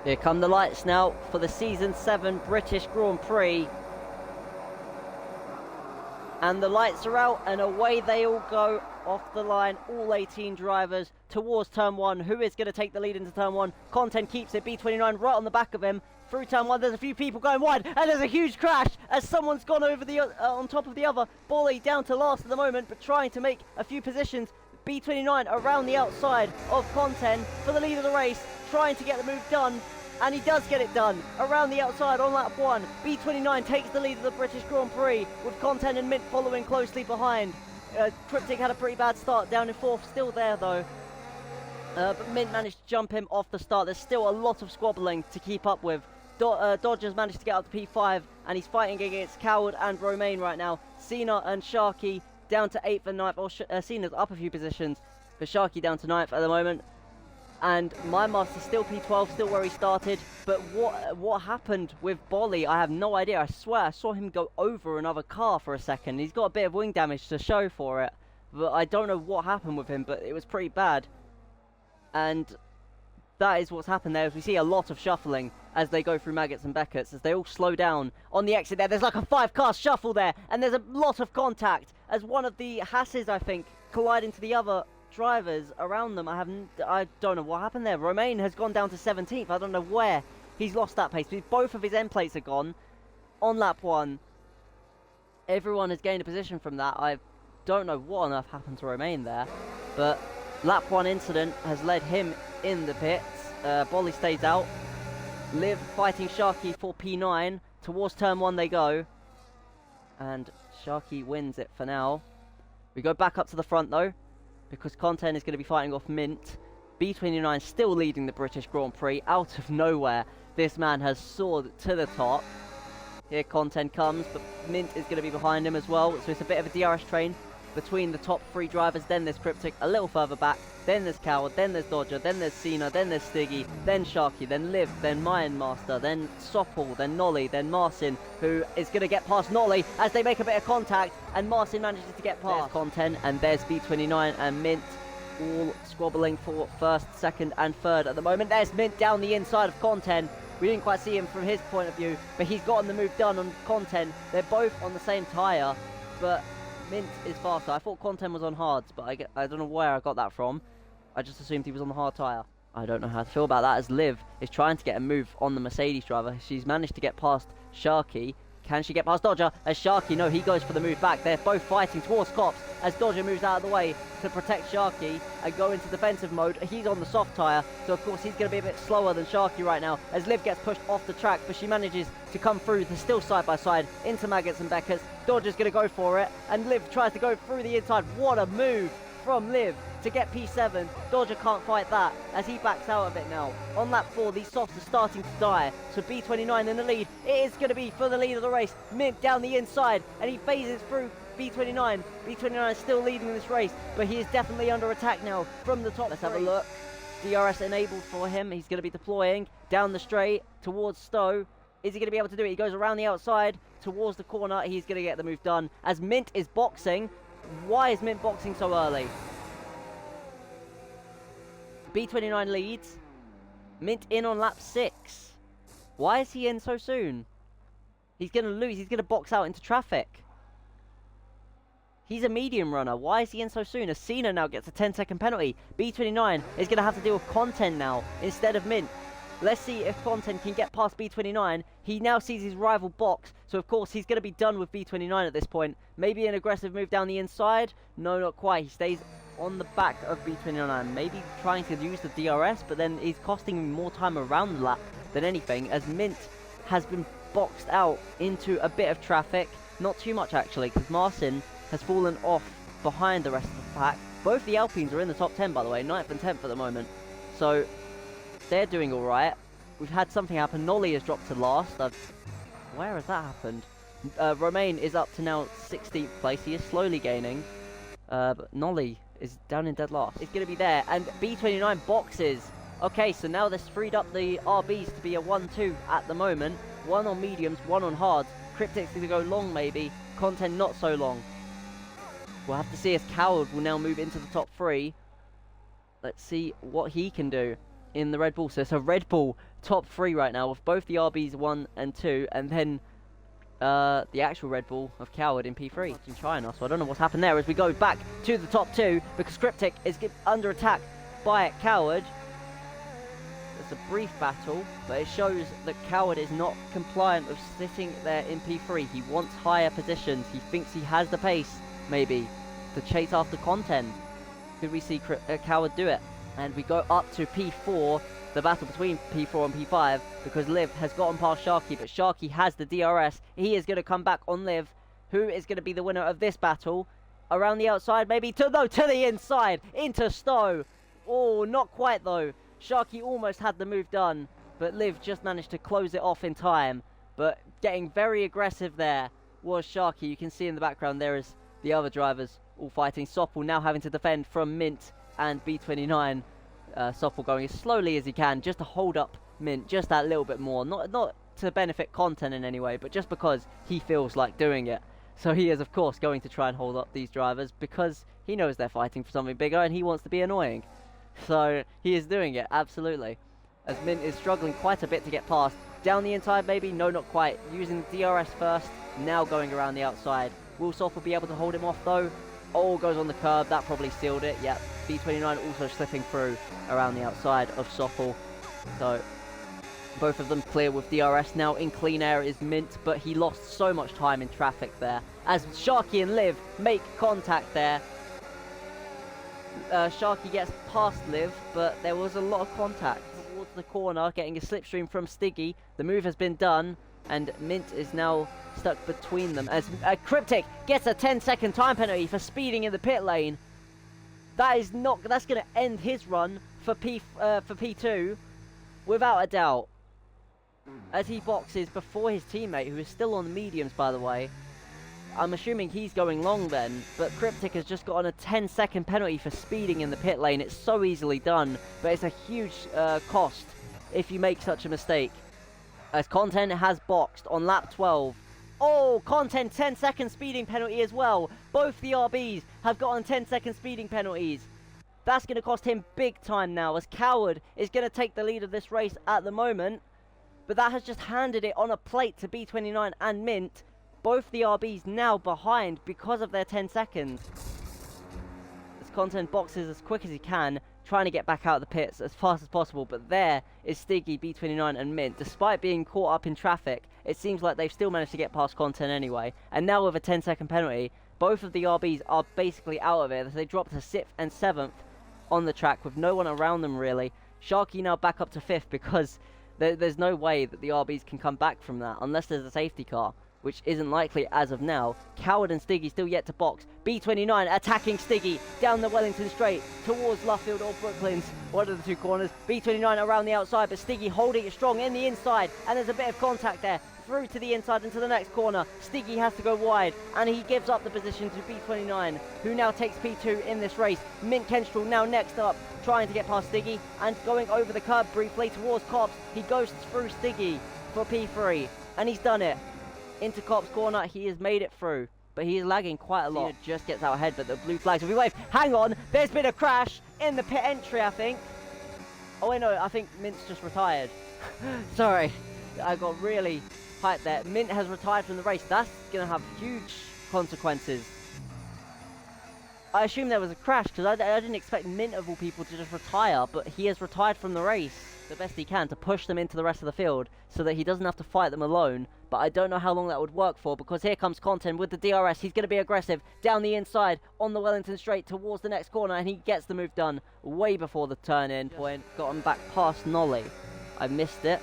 Here come the lights now for the Season 7 British Grand Prix. And the lights are out and away they all go off the line, all 18 drivers towards turn 1. Who is going to take the lead into turn 1? Content keeps it, B29 right on the back of him. Through turn 1, there's a few people going wide, and there's a huge crash as someone's gone over the on top of the other. Bolly down to last at the moment, but trying to make a few positions. B29 around the outside of Content for the lead of the race, trying to get the move done. And he does get it done around the outside on lap 1. B29 takes the lead of the British Grand Prix with Content and Mint following closely behind. Cryptic had a pretty bad start, down in 4th, still there though. But Mint managed to jump him off the start. There's still a lot of squabbling to keep up with. Dodger's managed to get up to P5 and he's fighting against Coward and Romain right now. Cena and Sharky down to 8th and 9th. Cena's up a few positions, but Sharky down to 9th at the moment. And my master still P12, still where he started. But what happened with Bolly, I have no idea. I swear I saw him go over another car for a second. He's got a bit of wing damage to show for it. But I don't know what happened with him, but it was pretty bad. And that is what's happened there. As we see a lot of shuffling as they go through Maggots and Beckett's, as they all slow down on the exit there. There's like a 5-car shuffle there, and there's a lot of contact as one of the Hasses, I think, collide into the other drivers around them. I don't know what happened there. Romain has gone down to 17th. I don't know where he's lost that pace. Both of his end plates are gone on lap 1. Everyone has gained a position from that. I don't know what on earth happened to Romain there, but lap 1 incident has led him in the pits. Bolly stays out. Liv fighting Sharky for P9. Towards turn 1 they go, and Sharky wins it for now. We go back up to the front though, because Content is going to be fighting off Mint. B29 still leading the British Grand Prix out of nowhere. This man has soared to the top. Here Content comes, but Mint is going to be behind him as well. So it's a bit of a DRS train between the top 3 drivers. Then there's Cryptic a little further back. Then there's Coward, then there's Dodger, then there's Cena, then there's Stiggy, then Sharky, then Liv, then Mayan Master, then Soppel, then Nolly, then Marcin, who is going to get past Nolly as they make a bit of contact, and Marcin manages to get past Content, and there's B29 and Mint all squabbling for 1st, 2nd and 3rd at the moment. There's Mint down the inside of Content. We didn't quite see him from his point of view, but he's gotten the move done on Content. They're both on the same tyre, but Mint is faster. I thought Content was on hards, but I don't know where I got that from. I just assumed he was on the hard tyre. I don't know how to feel about that, as Liv is trying to get a move on the Mercedes driver. She's managed to get past Sharky. Can she get past Dodger? As Sharky, no, he goes for the move back. They're both fighting towards cops as Dodger moves out of the way to protect Sharky and go into defensive mode. He's on the soft tyre, so of course he's going to be a bit slower than Sharky right now as Liv gets pushed off the track, but she manages to come through. They're still side by side into Maggots and Beckett's. Dodger's going to go for it, and Liv tries to go through the inside. What a move from Liv to get P7. Dodger can't fight that as he backs out of it now. On lap 4, these softs are starting to die, so B29 in the lead. It is going to be for the lead of the race. Mint down the inside, and he phases through B29. B29 is still leading this race, but he is definitely under attack now from the top. Let's have a look. DRS enabled for him. He's going to be deploying down the straight towards Stowe. Is he going to be able to do it? He goes around the outside towards the corner. He's going to get the move done as Mint is boxing. Why is Mint boxing so early? B29 leads. Mint in on lap 6. Why is he in so soon? He's going to lose. He's going to box out into traffic. He's a medium runner. Why is he in so soon? As Cena now gets a 10-second penalty. B29 is going to have to deal with Content now instead of Mint. Let's see if Content can get past B29. He now sees his rival box, so of course he's going to be done with B29 at this point. Maybe an aggressive move down the inside? No, not quite. He stays on the back of B29. Maybe trying to use the DRS, but then he's costing him more time around the lap than anything, as Mint has been boxed out into a bit of traffic. Not too much actually, because Marcin has fallen off behind the rest of the pack. Both the Alpines are in the top 10, by the way, 9th and 10th at the moment. So they're doing alright. We've had something happen. Nolly has dropped to last. Where has that happened? Romain is up to now 16th place. He is slowly gaining. But Nolly is down in dead last. It's going to be there. And B29 boxes. Okay, so now this freed up the RBs to be a 1-2 at the moment. One on mediums, one on hards. Cryptic's going to go long maybe. Content not so long. We'll have to see if Coward will now move into the top 3. Let's see what he can do. in the Red Bull. So it's a Red Bull top 3 right now with both the RBs 1 and 2, and then the actual Red Bull of Coward in P3 in China. So I don't know what's happened there as we go back to the top 2 because Cryptic is under attack by Coward. It's a brief battle, but it shows that Coward is not compliant with sitting there in P3. He wants higher positions. He thinks he has the pace, maybe, to chase after content. Could we see Coward do it? And we go up to P4, the battle between P4 and P5, because Liv has gotten past Sharky, but Sharky has the DRS. He is going to come back on Liv. Who is going to be the winner of this battle? Around the outside, maybe? To the inside, into Stowe. Oh, not quite though. Sharky almost had the move done, but Liv just managed to close it off in time. But getting very aggressive there was Sharky. You can see in the background there is the other drivers all fighting. Soppel now having to defend from Mint and B29. Soppel going as slowly as he can just to hold up Mint just that little bit more. Not to benefit content in any way, but just because he feels like doing it. So he is of course going to try and hold up these drivers because he knows they're fighting for something bigger and he wants to be annoying. So he is doing it, absolutely. As Mint is struggling quite a bit to get past. Down the inside maybe? No, not quite. Using the DRS first, now going around the outside. Will Soppel be able to hold him off though? Oh, goes on the curb, that probably sealed it, yep. B29 also slipping through around the outside of Soppel. So both of them clear with DRS. Now in clean air is Mint, but he lost so much time in traffic there. As Sharky and Liv make contact there. Sharky gets past Liv, but there was a lot of contact towards the corner, getting a slipstream from Stiggy. The move has been done, and Mint is now stuck between them. As Cryptic gets a 10-second time penalty for speeding in the pit lane. That's going to end his run for P2, without a doubt. As he boxes before his teammate, who is still on the mediums, by the way. I'm assuming he's going long then, but Cryptic has just got on a 10-second penalty for speeding in the pit lane. It's so easily done, but it's a huge cost if you make such a mistake. As Content has boxed on lap 12. Oh, Content 10-second speeding penalty as well. Both the RBs have gotten 10-second speeding penalties. That's going to cost him big time now, as Coward is going to take the lead of this race at the moment. But that has just handed it on a plate to B29 and Mint. Both the RBs now behind because of their 10 seconds. As Content boxes as quick as he can, trying to get back out of the pits as fast as possible. But there is Stiggy, B29 and Mint. Despite being caught up in traffic, it seems like they've still managed to get past Content anyway. And now with a 10-second penalty, both of the RBs are basically out of it. They drop to 6th and 7th on the track with no one around them really. Sharky now back up to 5th because there's no way that the RBs can come back from that unless there's a safety car, which isn't likely as of now. Coward and Stiggy still yet to box. B29 attacking Stiggy down the Wellington Straight towards Luffield or Brooklands, one of the two corners. B29 around the outside, but Stiggy holding it strong in the inside, and there's a bit of contact there. Through to the inside into the next corner. Stiggy has to go wide, and he gives up the position to B29, who now takes P2 in this race. Mint Kenstrel now next up, trying to get past Stiggy, and going over the curb briefly towards Cops. He goes through Stiggy for P3, and he's done it. Into Cops corner, he has made it through, but he is lagging quite a lot. Just gets out ahead, but the blue flags will be waved. Hang on, there's been a crash in the pit entry, I think. Oh wait, no, I think Mint's just retired. Sorry, I got really hyped there. Mint has retired from the race. That's going to have huge consequences. I assume there was a crash because I didn't expect Mint of all people to just retire, but he has retired from the race the best he can to push them into the rest of the field so that he doesn't have to fight them alone. But I don't know how long that would work for, because here comes Content with the DRS. He's going to be aggressive down the inside on the Wellington Straight towards the next corner, and he gets the move done way before the turn-in point. Got him back past Nolly. I missed it,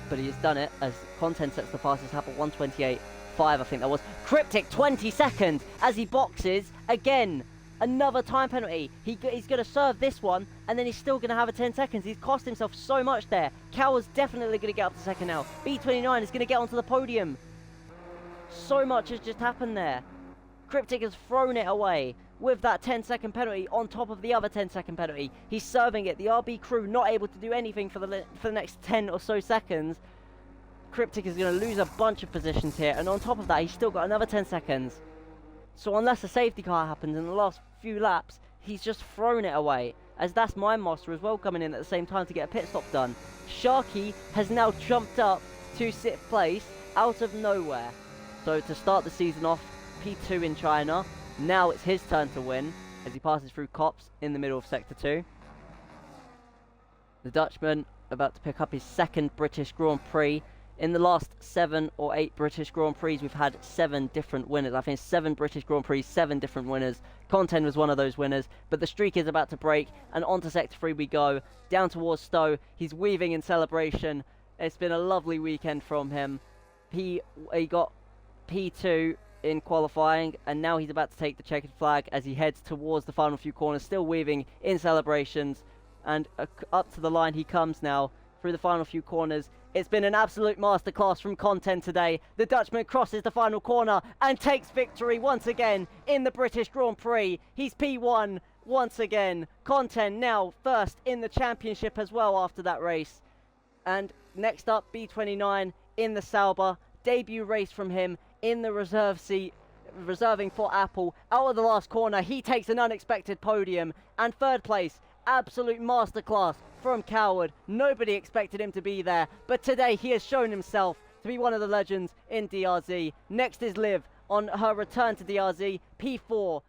but he has done it as Content sets the fastest lap at 1:28.5, I think that was. Cryptic 20 seconds as he boxes again. Another time penalty. He's going to serve this one, and then he's still going to have a 10 seconds. He's cost himself so much there. Coward's definitely going to get up to second now. B29 is going to get onto the podium. So much has just happened there. Cryptic has thrown it away with that 10-second penalty on top of the other 10-second penalty. He's serving it. The RB crew not able to do anything for the next 10 or so seconds. Cryptic is going to lose a bunch of positions here, and on top of that, he's still got another 10 seconds. So unless a safety car happens in the last few laps, he's just thrown it away, as that's my master as well coming in at the same time to get a pit stop done. Sharky has now jumped up to 6th place out of nowhere. So to start the season off, P2 in China. Now it's his turn to win as he passes through Cops in the middle of Sector 2. The Dutchman about to pick up his 2nd British Grand Prix. In the last 7 or 8 British Grand Prix, we've had 7 different winners. I think 7 British Grand Prix, 7 different winners. Content was one of those winners, but the streak is about to break, and onto Sector 3 we go, down towards Stowe. He's weaving in celebration. It's been a lovely weekend from him. He got P2 in qualifying, and now he's about to take the checkered flag as he heads towards the final few corners, still weaving in celebrations, and up to the line he comes now through the final few corners. It's been an absolute masterclass from Content today. The Dutchman crosses the final corner and takes victory once again in the British Grand Prix. He's P1 once again. Content now first in the championship as well after that race. And next up, B29 in the Sauber. Debut race from him in the reserve seat, reserving for Apple. Out of the last corner, he takes an unexpected podium. And 3rd place, absolute masterclass from Coward. Nobody expected him to be there, but today he has shown himself to be one of the legends in DRZ. Next is Liv on her return to DRZ, P4